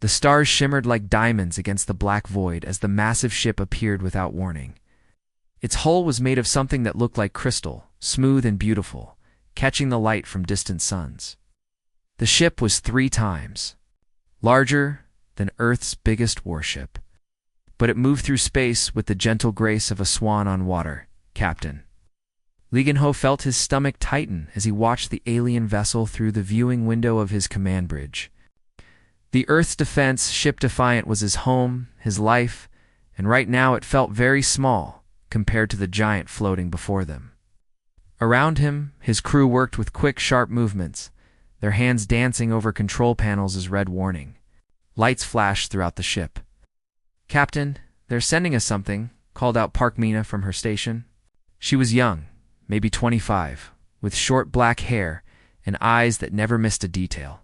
The stars shimmered like diamonds against the black void as the massive ship appeared without warning. Its hull was made of something that looked like crystal, smooth and beautiful, catching the light from distant suns. The ship was 3 times larger than Earth's biggest warship, but it moved through space with the gentle grace of a swan on water. Captain Lee Gin-ho felt his stomach tighten as he watched the alien vessel through the viewing window of his command bridge. The Earth's defense ship Defiant was his home, his life, and right now it felt very small compared to the giant floating before them. Around him, his crew worked with quick, sharp movements, their hands dancing over control panels as red warning. Lights flashed throughout the ship. "Captain, they're sending us something," called out Park Mina from her station. She was young, maybe 25, with short black hair and eyes that never missed a detail.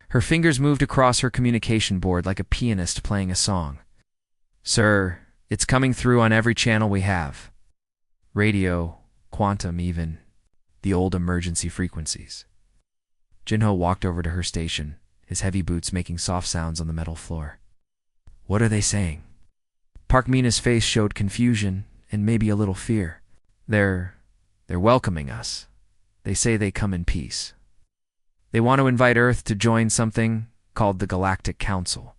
Her fingers moved across her communication board like a pianist playing a song. "Sir, it's coming through on every channel we have. Radio, quantum even, the old emergency frequencies." Jin-ho walked over to her station, his heavy boots making soft sounds on the metal floor. "What are they saying?" Park Mina's face showed confusion and maybe a little fear. They're welcoming us. They say they come in peace. They want to invite Earth to join something called the Galactic Council.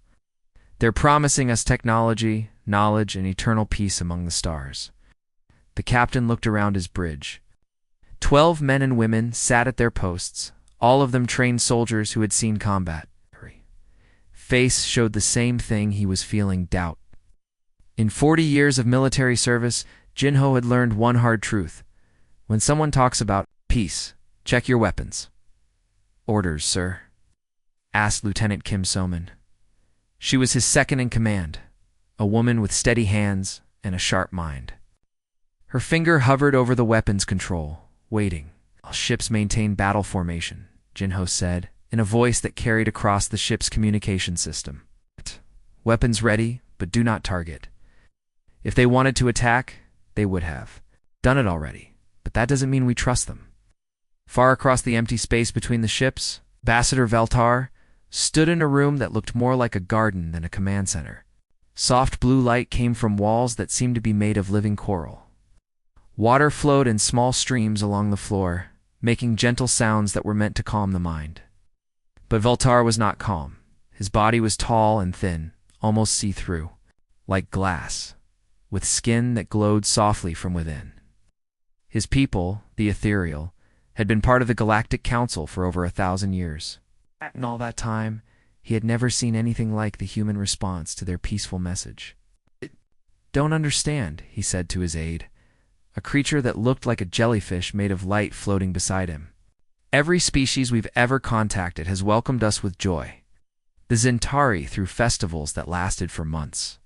They're promising us technology, knowledge, and eternal peace among the stars. The captain looked around his bridge. 12 men and women sat at their posts, all of them trained soldiers who had seen combat. Face showed the same thing he was feeling, doubt. In 40 years of military service, Jin-ho had learned one hard truth. When someone talks about peace, check your weapons. "Orders, sir?" asked Lieutenant Kim So-min. She was his second in command, a woman with steady hands and a sharp mind. Her finger hovered over the weapons control, waiting. "All ships maintain battle formation," Jin-ho said, in a voice that carried across the ship's communication system. "Weapons ready, but do not target. If they wanted to attack, they would have done it already, but that doesn't mean we trust them." Far across the empty space between the ships, Ambassador Veltar stood in a room that looked more like a garden than a command center. Soft blue light came from walls that seemed to be made of living coral. Water flowed in small streams along the floor, making gentle sounds that were meant to calm the mind. But Veltar was not calm. His body was tall and thin, almost see-through, like glass, with skin that glowed softly from within. His people, the Ethereal, had been part of the Galactic Council for over 1,000 years. In all that time, he had never seen anything like the human response to their peaceful message. "Don't understand," he said to his aide, a creature that looked like a jellyfish made of light floating beside him. "Every species we've ever contacted has welcomed us with joy. The Zentari through festivals that lasted for months.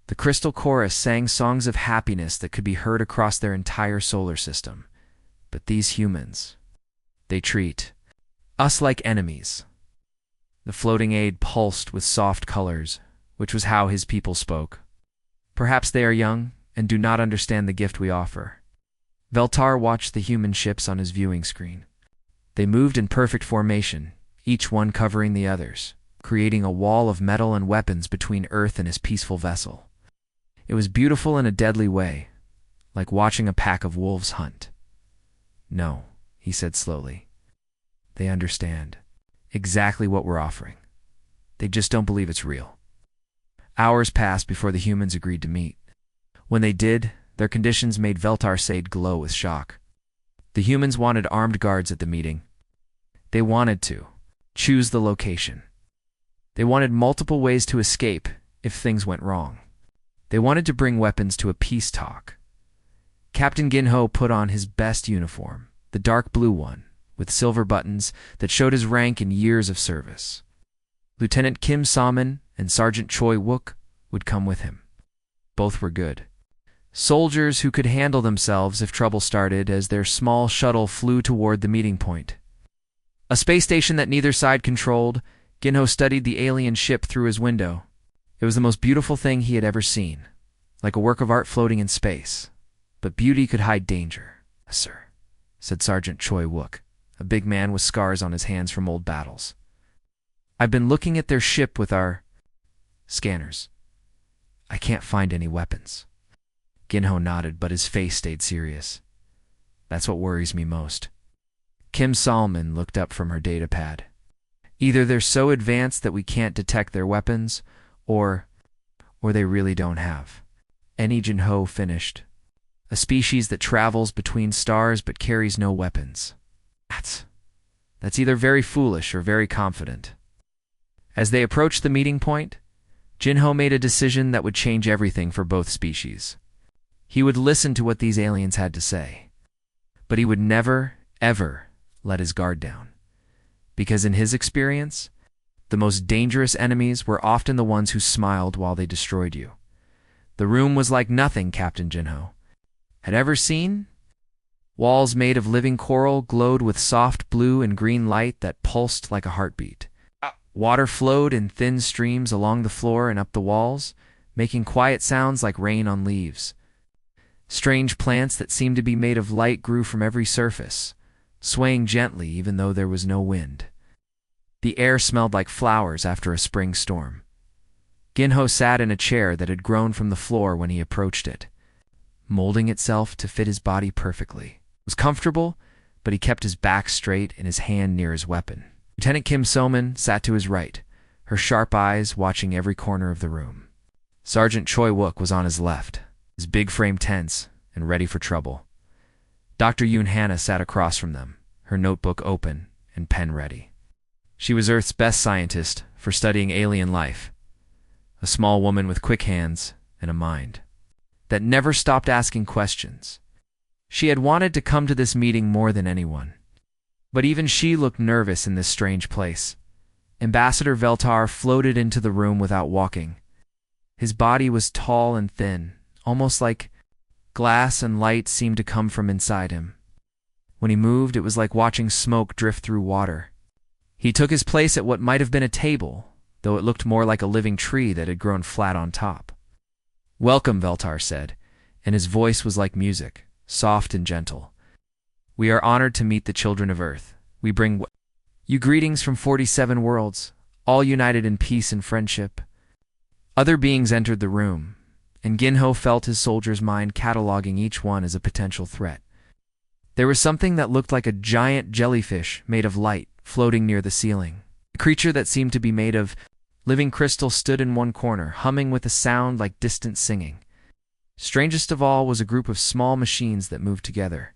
The Crystal Chorus sang songs of happiness that could be heard across their entire solar system. But these humans, they treat us like enemies." The floating aide pulsed with soft colors, which was how his people spoke. "Perhaps they are young and do not understand the gift we offer." Veltar watched the human ships on his viewing screen. They moved in perfect formation, each one covering the others, creating a wall of metal and weapons between Earth and his peaceful vessel. It was beautiful in a deadly way, like watching a pack of wolves hunt. "No," he said slowly. "They understand exactly what we're offering. They just don't believe it's real." Hours passed before the humans agreed to meet. When they did, their conditions made Veltar Sade glow with shock. The humans wanted armed guards at the meeting. They wanted to choose the location. They wanted multiple ways to escape if things went wrong. They wanted to bring weapons to a peace talk. Captain Gin-ho put on his best uniform, the dark blue one, with silver buttons that showed his rank and years of service. Lieutenant Kim So-min and Sergeant Choi Wook would come with him. Both were good. Soldiers who could handle themselves if trouble started as their small shuttle flew toward the meeting point. A space station that neither side controlled, Gin-ho studied the alien ship through his window. It was the most beautiful thing he had ever seen, like a work of art floating in space. But beauty could hide danger. "Sir," said Sergeant Choi Wook, a big man with scars on his hands from old battles. I've been looking at their ship with our scanners. I can't find any weapons. Ginho nodded, but his face stayed serious. That's what worries me most. Kim Solomon looked up from her datapad. Either they're so advanced that we can't detect their weapons, or they really don't have any. Ginho finished. A species that travels between stars but carries no weapons. That's either very foolish or very confident. As they approached the meeting point, Ginho made a decision that would change everything for both species. He would listen to what these aliens had to say, but he would never, ever let his guard down. Because in his experience, the most dangerous enemies were often the ones who smiled while they destroyed you. The room was like nothing Captain Ginho had ever seen. Walls made of living coral glowed with soft blue and green light that pulsed like a heartbeat. Water flowed in thin streams along the floor and up the walls, making quiet sounds like rain on leaves. Strange plants that seemed to be made of light grew from every surface, swaying gently even though there was no wind. The air smelled like flowers after a spring storm. Ginho sat in a chair that had grown from the floor when he approached it, molding itself to fit his body perfectly. It was comfortable, but he kept his back straight and his hand near his weapon. Lieutenant Kim Soman sat to his right, her sharp eyes watching every corner of the room. Sergeant Choi Wook was on his left, his big frame tense and ready for trouble. Dr. Yoon Hannah sat across from them, her notebook open and pen ready. She was Earth's best scientist for studying alien life, a small woman with quick hands and a mind that never stopped asking questions. She had wanted to come to this meeting more than anyone. But even she looked nervous in this strange place. Ambassador Veltar floated into the room without walking. His body was tall and thin, almost like glass, and light seemed to come from inside him. When he moved, it was like watching smoke drift through water. He took his place at what might have been a table, though it looked more like a living tree that had grown flat on top. "Welcome," Veltar said, and his voice was like music, soft and gentle. "We are honored to meet the children of Earth. We bring you greetings from 47 worlds, all united in peace and friendship." Other beings entered the room, and Ginho felt his soldier's mind cataloging each one as a potential threat. There was something that looked like a giant jellyfish made of light floating near the ceiling. A creature that seemed to be made of living crystal stood in one corner, humming with a sound like distant singing. Strangest of all was a group of small machines that moved together,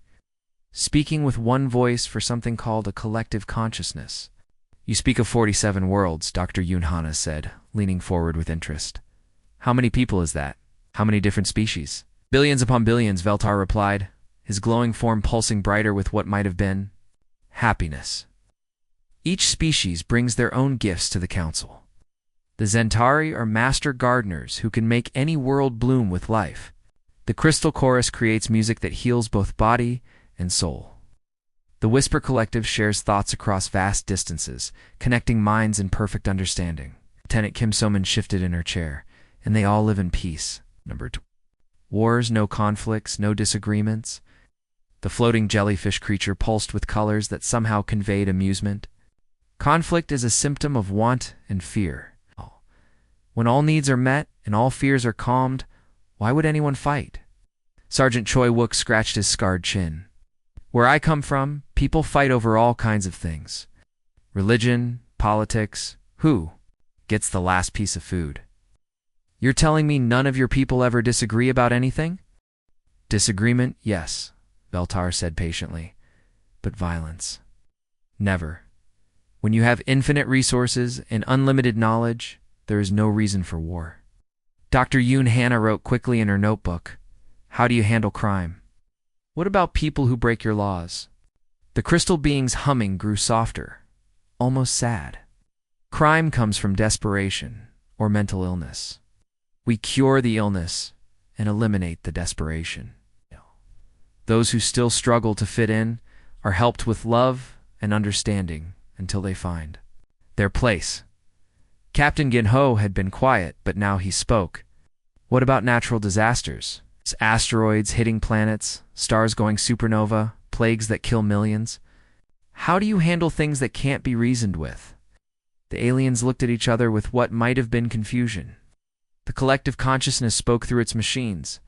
speaking with one voice for something called a collective consciousness. "You speak of 47 worlds," Dr. Yoon Hannah said, leaning forward with interest. "How many people is that? How many different species?" "Billions upon billions," Veltar replied, his glowing form pulsing brighter with what might have been happiness. "Each species brings their own gifts to the council. The Zentari are master gardeners who can make any world bloom with life. The Crystal Chorus creates music that heals both body and soul. The Whisper Collective shares thoughts across vast distances, connecting minds in perfect understanding." Lieutenant Kim Soman shifted in her chair. "And they all live in peace." Number 2. Wars, no conflicts, no disagreements. The floating jellyfish creature pulsed with colors that somehow conveyed amusement. "Conflict is a symptom of want and fear. When all needs are met and all fears are calmed, why would anyone fight?" Sergeant Choi Wook scratched his scarred chin. "Where I come from, people fight over all kinds of things. Religion, politics, who gets the last piece of food. You're telling me none of your people ever disagree about anything?" "Disagreement, yes," Veltar said patiently. "But violence, never. When you have infinite resources and unlimited knowledge, there is no reason for war." Dr. Yoon Hannah wrote quickly in her notebook, "How do you handle crime? What about people who break your laws?" The crystal being's humming grew softer, almost sad. "Crime comes from desperation or mental illness. We cure the illness and eliminate the desperation. Those who still struggle to fit in are helped with love and understanding until they find their place." Captain Ginho had been quiet, but now he spoke. "What about natural disasters? Asteroids hitting planets, stars going supernova, plagues that kill millions. How do you handle things that can't be reasoned with?" The aliens looked at each other with what might have been confusion. The collective consciousness spoke through its machines,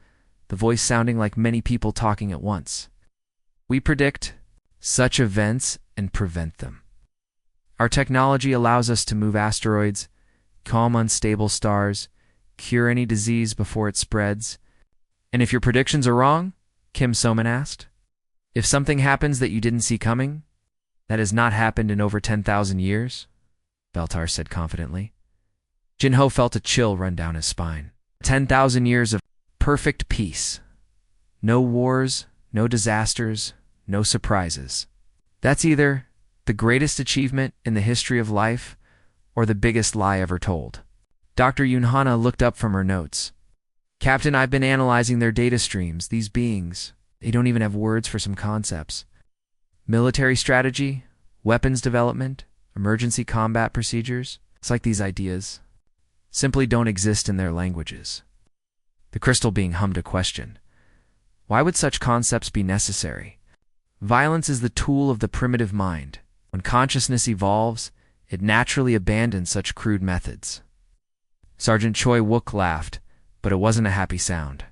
the voice sounding like many people talking at once. We predict such events and prevent them. Our technology allows us to move asteroids, calm unstable stars, cure any disease before it spreads. And if your predictions are wrong, Kim Soman asked, if something happens that you didn't see coming, that has not happened in over 10,000 years, Beltar said confidently. Jinho felt a chill run down his spine. 10,000 years of perfect peace. No wars, no disasters, no surprises. That's either the greatest achievement in the history of life or the biggest lie ever told. Dr. Yunhana looked up from her notes. Captain, I've been analyzing their data streams. These beings, they don't even have words for some concepts. Military strategy, weapons development, emergency combat procedures. It's like these ideas simply don't exist in their languages. The crystal being hummed a question. Why would such concepts be necessary? Violence is the tool of the primitive mind. When consciousness evolves, it naturally abandons such crude methods. Sergeant Choi Wook laughed, but it wasn't a happy sound.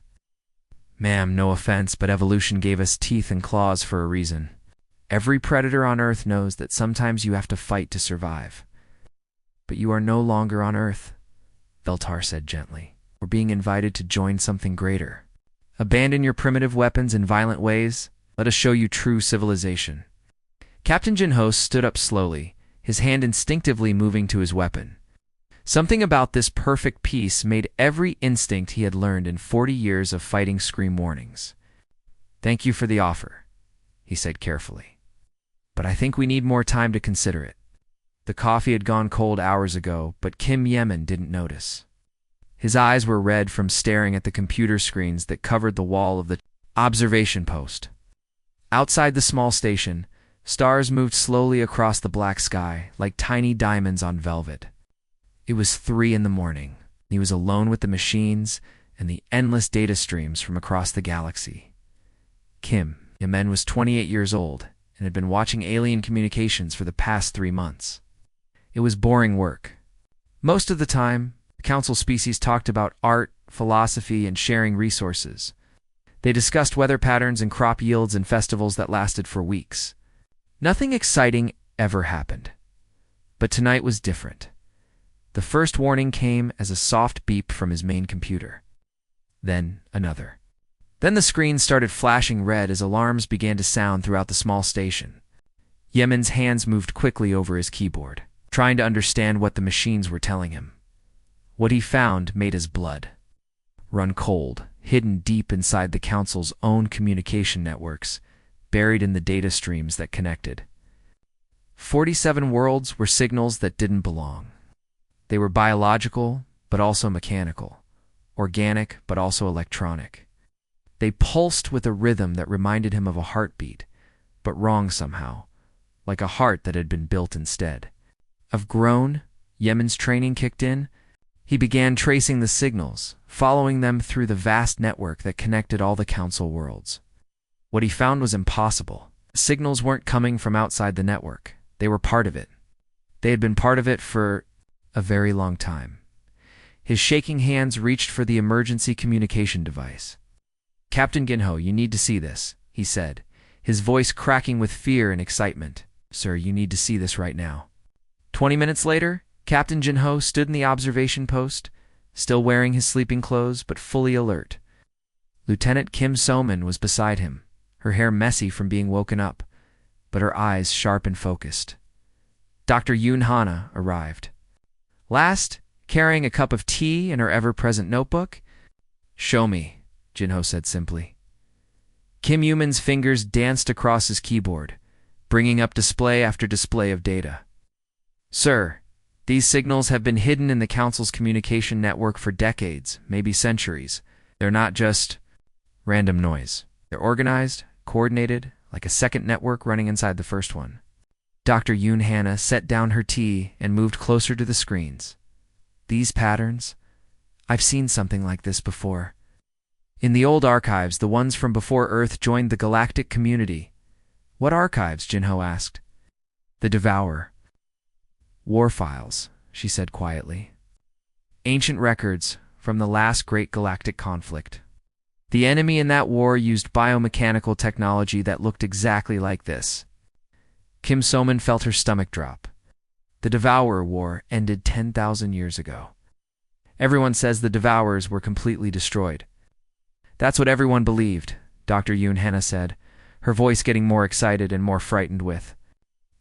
Ma'am, no offense, but evolution gave us teeth and claws for a reason. Every predator on Earth knows that sometimes you have to fight to survive. But you are no longer on Earth, Beltar said gently. We're being invited to join something greater. Abandon your primitive weapons and violent ways. Let us show you true civilization. Captain Jinho stood up slowly, his hand instinctively moving to his weapon. Something about this perfect peace made every instinct he had learned in 40 years of fighting scream warnings. Thank you for the offer, he said carefully. But I think we need more time to consider it. The coffee had gone cold hours ago, but Kim Yemen didn't notice. His eyes were red from staring at the computer screens that covered the wall of the observation post. Outside the small station, stars moved slowly across the black sky like tiny diamonds on velvet. It was 3 a.m. He was alone with the machines and the endless data streams from across the galaxy. Kim Yemen was 28 years old and had been watching alien communications for the past 3 months. It was boring work. Most of the time, the council species talked about art, philosophy, and sharing resources. They discussed weather patterns and crop yields and festivals that lasted for weeks. Nothing exciting ever happened. But tonight was different. The first warning came as a soft beep from his main computer. Then another. Then the screen started flashing red as alarms began to sound throughout the small station. Yemen's hands moved quickly over his keyboard, trying to understand what the machines were telling him. What he found made his blood run cold, hidden deep inside the council's own communication networks, buried in the data streams that connected. 47 worlds were signals that didn't belong. They were biological, but also mechanical, organic, but also electronic. They pulsed with a rhythm that reminded him of a heartbeat, but wrong somehow, like a heart that had been built instead. Of grown, Yemen's training kicked in. He began tracing the signals, following them through the vast network that connected all the council worlds. What he found was impossible. The signals weren't coming from outside the network. They were part of it. They had been part of it for a very long time. His shaking hands reached for the emergency communication device. Captain Ginho, you need to see this, he said, his voice cracking with fear and excitement. Sir, you need to see this right now. 20 minutes later, Captain Jinho stood in the observation post, still wearing his sleeping clothes but fully alert. Lieutenant Kim Soman was beside him, her hair messy from being woken up, but her eyes sharp and focused. Dr. Yoon Hana arrived. Last, carrying a cup of tea and her ever-present notebook. Show me, Jinho said simply. Kim Yemen's fingers danced across his keyboard, bringing up display after display of data. Sir, these signals have been hidden in the Council's communication network for decades, maybe centuries. They're not just random noise. They're organized, coordinated, like a second network running inside the first one. Dr. Yoon Hana set down her tea and moved closer to the screens. These patterns? I've seen something like this before. In the old archives, the ones from before Earth joined the galactic community. What archives? Jinho asked. The Devourer. War files, she said quietly. Ancient records from the last great galactic conflict. The enemy in that war used biomechanical technology that looked exactly like this. Kim So-man felt her stomach drop. The Devourer War ended 10,000 years ago. Everyone says the Devourers were completely destroyed. That's what everyone believed, Dr. Yoon Hana said, her voice getting more excited and more frightened with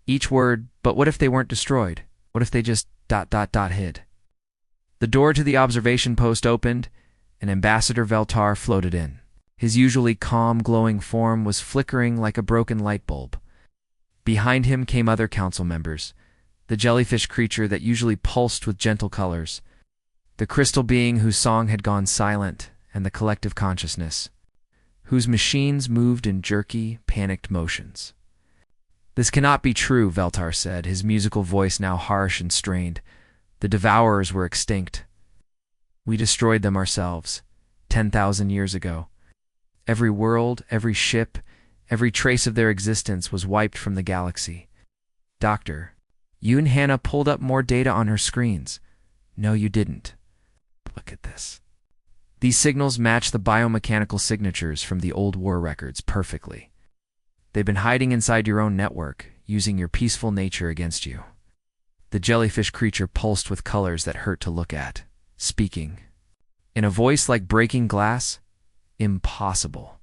each word. But what if they weren't destroyed? What if they just ... hid? The door to the observation post opened, and Ambassador Veltar floated in. His usually calm, glowing form was flickering like a broken light bulb. Behind him came other council members, the jellyfish creature that usually pulsed with gentle colors, the crystal being whose song had gone silent, and the collective consciousness, whose machines moved in jerky, panicked motions. This cannot be true, Veltar said, his musical voice now harsh and strained. The Devourers were extinct. We destroyed them ourselves, 10,000 years ago. Every world, every ship, every trace of their existence was wiped from the galaxy. Dr. Yoon Hana pulled up more data on her screens. No, you didn't. Look at this. These signals match the biomechanical signatures from the old war records perfectly. They've been hiding inside your own network, using your peaceful nature against you. The jellyfish creature pulsed with colors that hurt to look at, speaking. In a voice like breaking glass, impossible.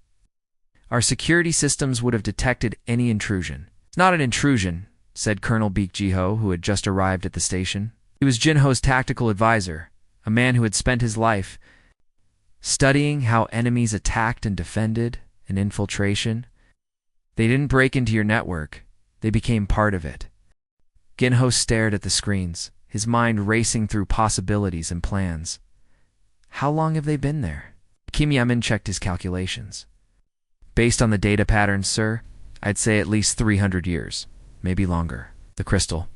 Our security systems would have detected any intrusion. It's not an intrusion, said Colonel Baek Ji-ho, who had just arrived at the station. He was Jin-ho's tactical advisor, a man who had spent his life studying how enemies attacked and defended, an infiltration. They didn't break into your network. They became part of it. Jin-ho stared at the screens, his mind racing through possibilities and plans. How long have they been there? Kim Yamin checked his calculations. Based on the data patterns, sir, I'd say at least 300 years, maybe longer. The crystal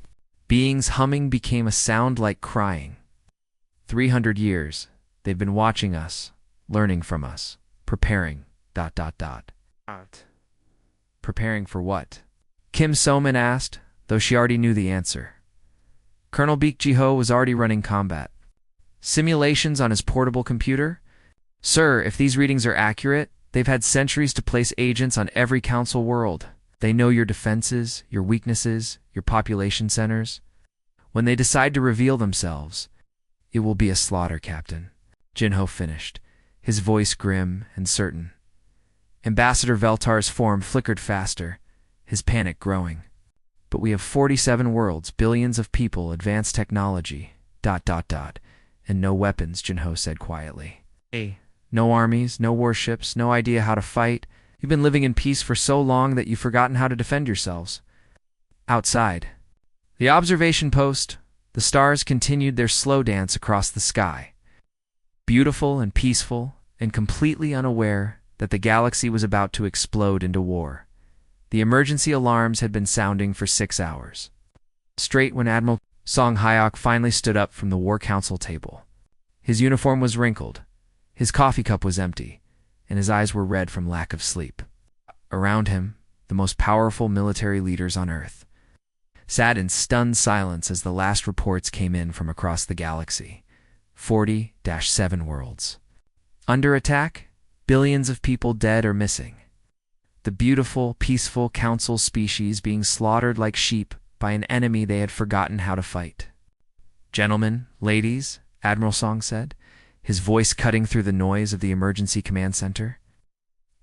being's humming became a sound like crying. 300 years. They've been watching us, learning from us, preparing, ... Preparing for what? Kim So-man asked, though she already knew the answer. Colonel Baek Ji-ho was already running combat simulations on his portable computer. Sir, if these readings are accurate, they've had centuries to place agents on every council world. They know your defenses, your weaknesses, your population centers. When they decide to reveal themselves, it will be a slaughter, Captain. Jin-ho finished, his voice grim and certain. Ambassador Veltar's form flickered faster, his panic growing. But we have 47 worlds, billions of people, advanced technology, ... and no weapons, Jin-ho said quietly. No armies, no warships, no idea how to fight. You've been living in peace for so long that you've forgotten how to defend yourselves. Outside the observation post, the stars continued their slow dance across the sky, beautiful and peaceful and completely unaware that the galaxy was about to explode into war. The emergency alarms had been sounding for 6 hours. Straight when Admiral Song Hyok finally stood up from the War Council table. His uniform was wrinkled, his coffee cup was empty, and his eyes were red from lack of sleep. Around him, the most powerful military leaders on Earth sat in stunned silence as the last reports came in from across the galaxy. 40-7 worlds. Under attack, billions of people dead or missing. The beautiful, peaceful council species being slaughtered like sheep by an enemy they had forgotten how to fight. Gentlemen, ladies, Admiral Song said, his voice cutting through the noise of the emergency command center.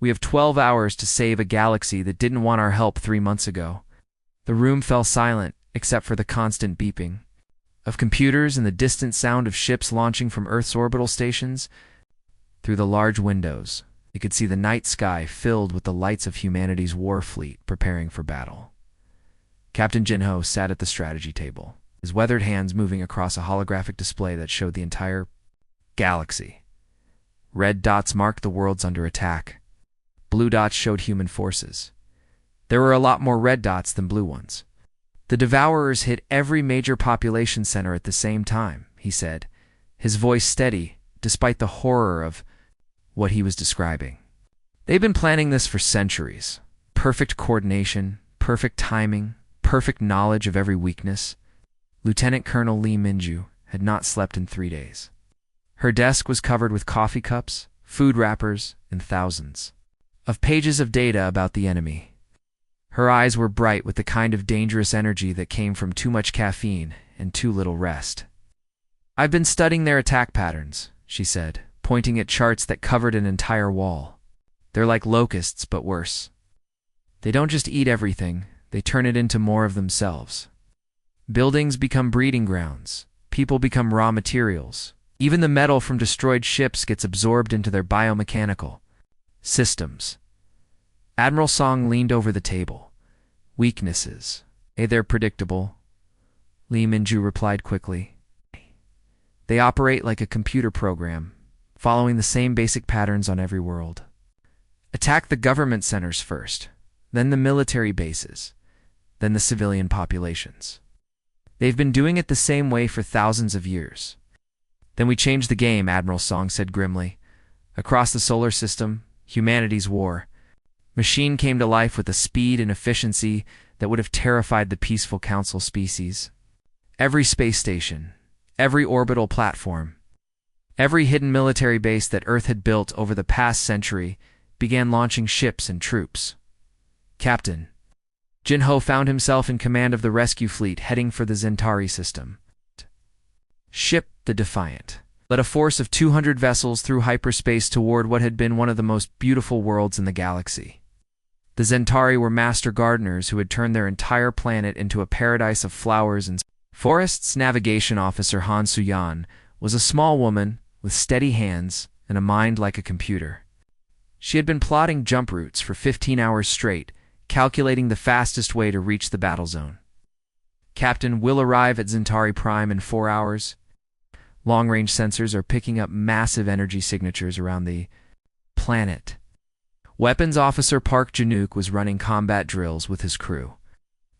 We have 12 hours to save a galaxy that didn't want our help 3 months ago. The room fell silent, except for the constant beeping of computers and the distant sound of ships launching from Earth's orbital stations. Through the large windows, you could see the night sky filled with the lights of humanity's war fleet preparing for battle. Captain Jin-ho sat at the strategy table, his weathered hands moving across a holographic display that showed the entire galaxy. Red dots marked the worlds under attack. Blue dots showed human forces. There were a lot more red dots than blue ones. The Devourers hit every major population center at the same time, he said, his voice steady despite the horror of what he was describing. They've been planning this for centuries. Perfect coordination, perfect timing, perfect knowledge of every weakness. Lieutenant Colonel Lee Minju, had not slept in 3 days. Her desk was covered with coffee cups, food wrappers, and thousands of pages of data about the enemy. Her eyes were bright with the kind of dangerous energy that came from too much caffeine and too little rest. "I've been studying their attack patterns," she said, pointing at charts that covered an entire wall. "They're like locusts, but worse. They don't just eat everything, they turn it into more of themselves. Buildings become breeding grounds, people become raw materials. Even the metal from destroyed ships gets absorbed into their biomechanical systems." Admiral Song leaned over the table. "Weaknesses. They're predictable," Lee Minju replied quickly. "They operate like a computer program, following the same basic patterns on every world. Attack the government centers first, then the military bases, then the civilian populations. They've been doing it the same way for thousands of years." "Then we changed the game," Admiral Song said grimly. "Across the solar system, humanity's war. Machine came to life with a speed and efficiency that would have terrified the peaceful council species. Every space station, every orbital platform, every hidden military base that Earth had built over the past century began launching ships and troops. Captain Jinho found himself in command of the rescue fleet heading for the Zentari system. Ship the Defiant led a force of 200 vessels through hyperspace toward what had been one of the most beautiful worlds in the galaxy. The Zentari were master gardeners who had turned their entire planet into a paradise of flowers and forests. Navigation Officer Han Suyan was a small woman with steady hands and a mind like a computer. She had been plotting jump routes for 15 hours straight, calculating the fastest way to reach the battle zone. "Captain, will arrive at Zentari Prime in 4 hours. Long-range sensors are picking up massive energy signatures around the planet." Weapons Officer Park Januk was running combat drills with his crew,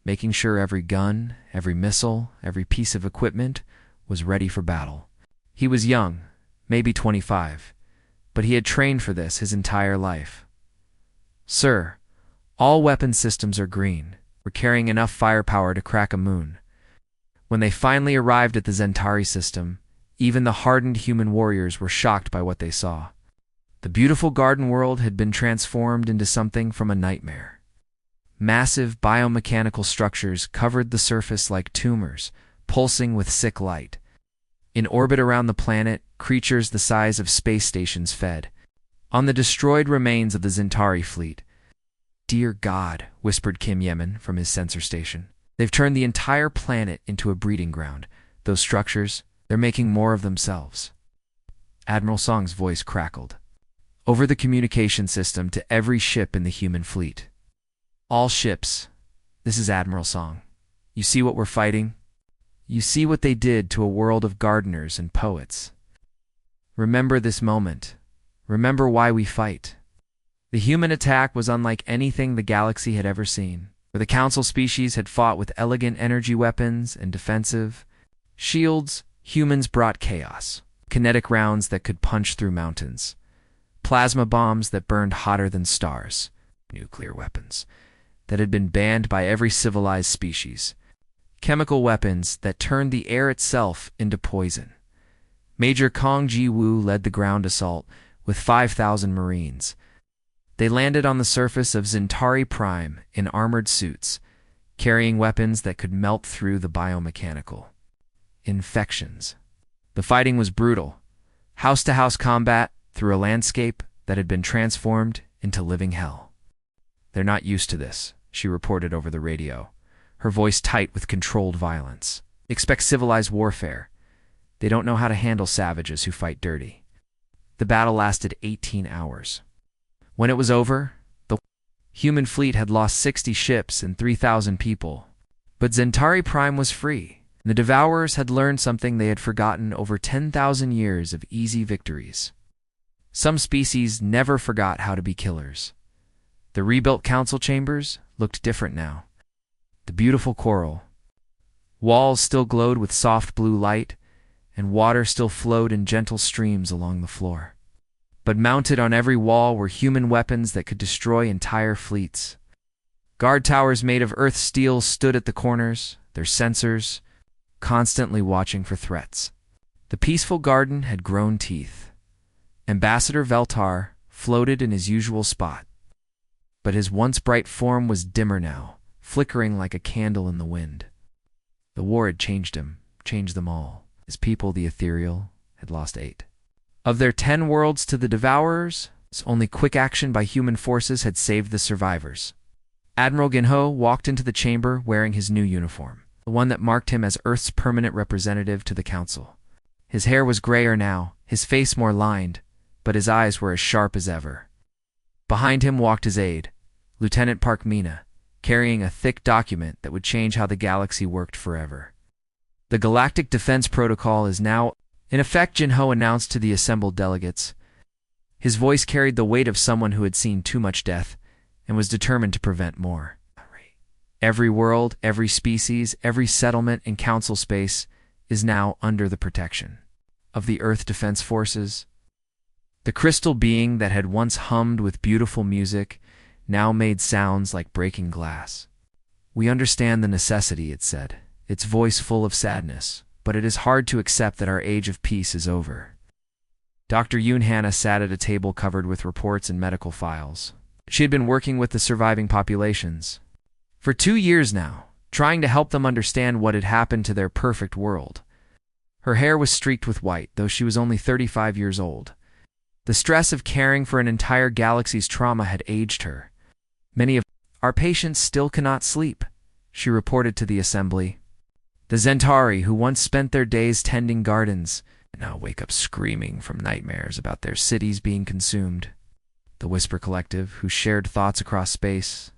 making sure every gun, every missile, every piece of equipment was ready for battle. He was young, maybe 25, but he had trained for this his entire life. "Sir, all weapon systems are green. We're carrying enough firepower to crack a moon." When they finally arrived at the Zentari system, even the hardened human warriors were shocked by what they saw. The beautiful garden world had been transformed into something from a nightmare. Massive biomechanical structures covered the surface like tumors, pulsing with sick light. In orbit around the planet, creatures the size of space stations fed on the destroyed remains of the Zentari fleet. "Dear God," whispered Kim Yemen from his sensor station. "They've turned the entire planet into a breeding ground. Those structures, they're making more of themselves." Admiral Song's voice crackled. Over the communication system to every ship in the human fleet. "All ships, this is Admiral Song. You see what we're fighting? You see what they did to a world of gardeners and poets. Remember this moment. Remember why we fight. The human attack was unlike anything the galaxy had ever seen. Where the council species had fought with elegant energy weapons and defensive shields, humans brought chaos. Kinetic rounds that could punch through mountains. Plasma bombs that burned hotter than stars. Nuclear weapons that had been banned by every civilized species. Chemical weapons that turned the air itself into poison. Major Kong Ji-woo led the ground assault with 5,000 Marines. They landed on the surface of Zentari Prime in armored suits, carrying weapons that could melt through the biomechanical infections. The fighting was brutal. House-to-house combat through a landscape that had been transformed into living hell. "They're not used to this," she reported over the radio, her voice tight with controlled violence. "Expect civilized warfare. They don't know how to handle savages who fight dirty." The battle lasted 18 hours. When it was over, the human fleet had lost 60 ships and 3,000 people. But Zentari Prime was free. The Devourers had learned something they had forgotten over 10,000 years of easy victories. Some species never forgot how to be killers. The rebuilt council chambers looked different now. The beautiful coral. Walls still glowed with soft blue light, and water still flowed in gentle streams along the floor. But mounted on every wall were human weapons that could destroy entire fleets. Guard towers made of earth steel stood at the corners, their sensors constantly watching for threats. The peaceful garden had grown teeth. Ambassador Veltar floated in his usual spot, but his once bright form was dimmer now, flickering like a candle in the wind. The war had changed him, changed them all. His people, the ethereal, had lost 8. Of their 10 worlds to the Devourers, only quick action by human forces had saved the survivors. Admiral Ginho walked into the chamber wearing his new uniform, the one that marked him as Earth's permanent representative to the Council. His hair was grayer now, his face more lined, but his eyes were as sharp as ever. Behind him walked his aide, Lieutenant Park Mina, carrying a thick document that would change how the galaxy worked forever. The Galactic Defense Protocol is now in effect, Jinho announced to the assembled delegates. His voice carried the weight of someone who had seen too much death and was determined to prevent more. Every world, every species, every settlement in Council space is now under the protection of the Earth Defense Forces. The crystal being that had once hummed with beautiful music now made sounds like breaking glass. "We understand the necessity," it said, its voice full of sadness, "but it is hard to accept that our age of peace is over." Dr. Yoon Hannah sat at a table covered with reports and medical files. She had been working with the surviving populations for 2 years now, trying to help them understand what had happened to their perfect world. Her hair was streaked with white, though she was only 35 years old. The stress of caring for an entire galaxy's trauma had aged her. "Many of our patients still cannot sleep," she reported to the assembly. "The Zentari, who once spent their days tending gardens, now wake up screaming from nightmares about their cities being consumed. The Whisper Collective, who shared thoughts across space,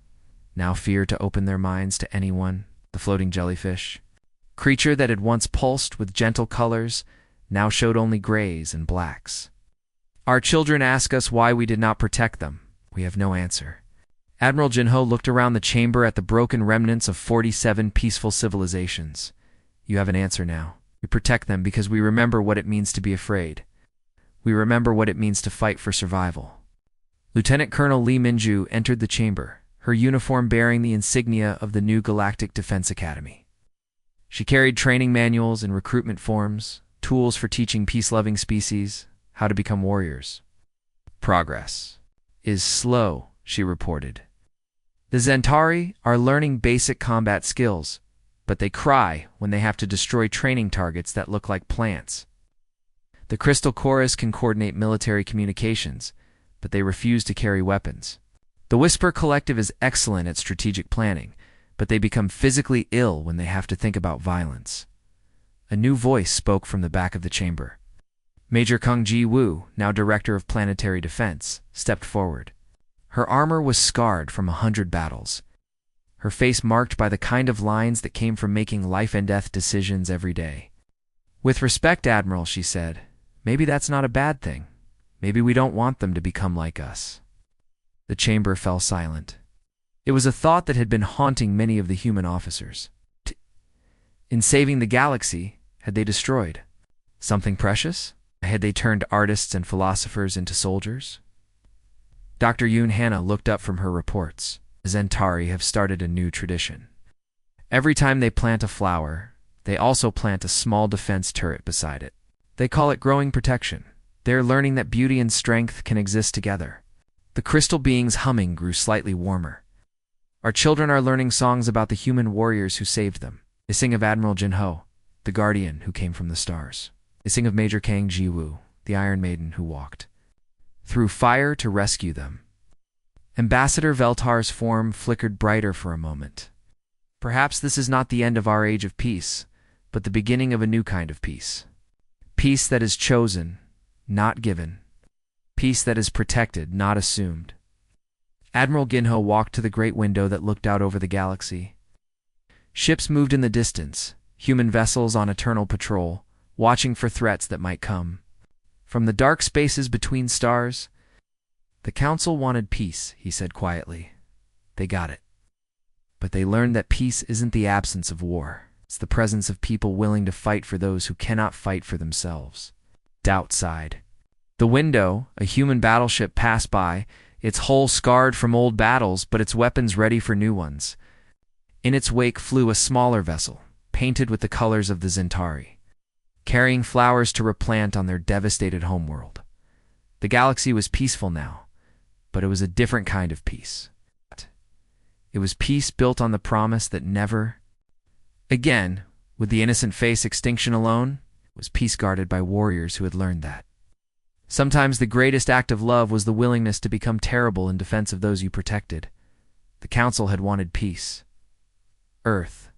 now fear to open their minds to anyone. The floating jellyfish, creature that had once pulsed with gentle colors, now showed only grays and blacks. Our children ask us why we did not protect them. We have no answer." Admiral Jinho looked around the chamber at the broken remnants of 47 peaceful civilizations. "You have an answer now. We protect them because we remember what it means to be afraid. We remember what it means to fight for survival." Lieutenant Colonel Lee Minju entered the chamber, her uniform bearing the insignia of the new Galactic Defense Academy. She carried training manuals and recruitment forms, tools for teaching peace-loving species how to become warriors. "Progress is slow," she reported. "The Zentari are learning basic combat skills, but they cry when they have to destroy training targets that look like plants. The Crystal Chorus can coordinate military communications, but they refuse to carry weapons. The Whisper Collective is excellent at strategic planning, but they become physically ill when they have to think about violence." A new voice spoke from the back of the chamber. Major Kung Ji Woo, now Director of Planetary Defense, stepped forward. Her armor was scarred from 100 battles, her face marked by the kind of lines that came from making life-and-death decisions every day. "With respect, Admiral," she said, "maybe that's not a bad thing. Maybe we don't want them to become like us." The chamber fell silent. It was a thought that had been haunting many of the human officers. In saving the galaxy, had they destroyed something precious? Had they turned artists and philosophers into soldiers? Dr. Yoon Hannah looked up from her reports. The Zentari have started a new tradition. Every time they plant a flower, they also plant a small defense turret beside it. They call it growing protection. They're learning that beauty and strength can exist together. The crystal being's humming grew slightly warmer. "Our children are learning songs about the human warriors who saved them. They sing of Admiral Jinho, the guardian who came from the stars. They sing of Major Kang Ji-woo, the Iron Maiden who walked through fire to rescue them." Ambassador Veltar's form flickered brighter for a moment. "Perhaps this is not the end of our age of peace, but the beginning of a new kind of peace. Peace that is chosen, not given. Peace that is protected, not assumed." Admiral Ginho walked to the great window that looked out over the galaxy. Ships moved in the distance, human vessels on eternal patrol, watching for threats that might come. From the dark spaces between stars, "The Council wanted peace," he said quietly. "They got it. But they learned that peace isn't the absence of war. It's the presence of people willing to fight for those who cannot fight for themselves." Doubt sighed. The window, a human battleship, passed by, its hull scarred from old battles but its weapons ready for new ones. In its wake flew a smaller vessel, painted with the colors of the Zentari, carrying flowers to replant on their devastated homeworld. The galaxy was peaceful now, but it was a different kind of peace. It was peace built on the promise that never again, would the innocent face extinction alone. It was peace guarded by warriors who had learned that sometimes the greatest act of love was the willingness to become terrible in defense of those you protected. The Council had wanted peace. Earth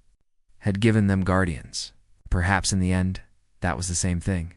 had given them guardians. Perhaps in the end, that was the same thing.